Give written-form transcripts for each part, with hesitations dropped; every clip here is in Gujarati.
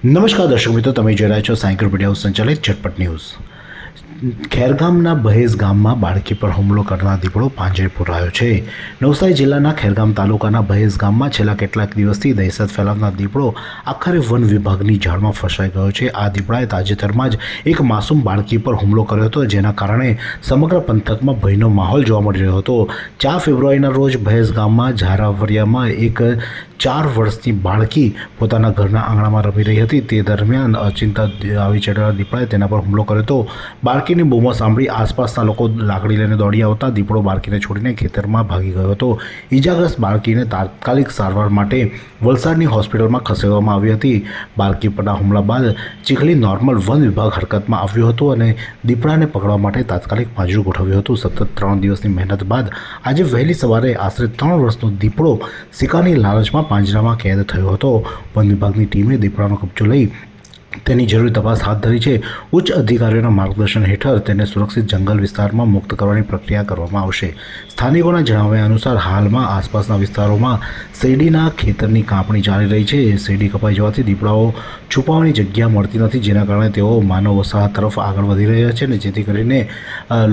નમસ્કાર દર્શક મિત્રો, તમે જોઈ રહ્યા છો સાયકલ મીડિયા સંચાલિત ઝટપટ ન્યૂઝ। ખેરગામના બહેઝ ગામમાં બાળકી પર હુમલો કરનાર દીપડો પાંજરે પુરાયો છે। નવસારી જિલ્લાના ખેરગામ તાલુકાના બહેઝ ગામમાં છેલ્લા કેટલાક દિવસથી દહેશત ફેલાવનાર દીપડો આખરે વન વિભાગની જાળમાં ફસાઈ ગયો છે। આ દીપડાએ તાજેતરમાં જ એક માસૂમ બાળકી પર હુમલો કર્યો હતો, જેના કારણે સમગ્ર પંથકમાં ભયનો માહોલ જોવા મળી રહ્યો હતો। 4 ફેબ્રુઆરીના રોજ બહેઝ ગામમાં ઝારાવરિયામાં એક 4 વર્ષની બાળકી પોતાના ઘરના આંગણામાં રમી રહી હતી। તે દરમિયાન અચિંતા આવી ચડેલા દીપડાએ તેના પર હુમલો કર્યો હતો। બાળકીની બૂમો સાંભળી આસપાસના લોકો લાકડી લઈને દોડી આવતા દીપડો બાળકીને છોડીને ખેતરમાં ભાગી ગયો હતો। ઈજાગ્રસ્ત બાળકીને તાત્કાલિક સારવાર માટે વલસાડની હોસ્પિટલમાં ખસેડવામાં આવી હતી। બાળકી પરના હુમલા બાદ ચીખલી નોર્મલ વન વિભાગ હરકતમાં આવ્યું હતું અને દીપડાને પકડવા માટે તાત્કાલિક પાંજરું ગોઠવ્યું હતું। સતત 3 દિવસની મહેનત બાદ આજે વહેલી સવારે આશરે 3 વર્ષનો દીપડો શિકારની લાલચમાં પાંજરામાં કેદ થયો હતો। વન વિભાગની ટીમે દીપડાનો કબજો લઈ તેની જરૂરી તપાસ હાથ ધરી છે। ઉચ્ચ અધિકારીઓના માર્ગદર્શન હેઠળ તેને સુરક્ષિત જંગલ વિસ્તારમાં મુક્ત કરવાની પ્રક્રિયા કરવામાં આવશે। સ્થાનિકોના જણાવ્યા અનુસાર હાલમાં આસપાસના વિસ્તારોમાં શેરડીના ખેતરની કાપણી ચાલી રહી છે। શેરડી કપાઈ જવાથી દીપડાઓ છુપાવવાની જગ્યા મળતી નથી, જેના કારણે તેઓ માનવ વસાહત તરફ આગળ વધી રહ્યા છે, અને જેથી કરીને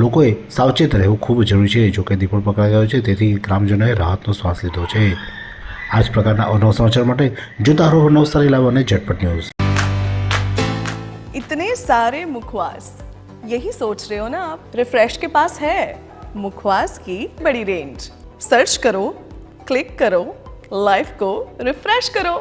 લોકોએ સાવચેત રહેવું ખૂબ જરૂરી છે। જોકે દીપડો પકડાઈ ગયો છે, તેથી ગ્રામજનોએ રાહતનો શ્વાસ લીધો છે। આ જ પ્રકારના અવનવા સમાચાર માટે જોતા રહો નવસારી લાઈવ અને ઝટપટ ન્યૂઝ। इतने सारे मुखवास, यही सोच रहे हो ना आप? रिफ्रेश के पास है मुखवास की बड़ी रेंज। सर्च करो, क्लिक करो, लाइफ को रिफ्रेश करो।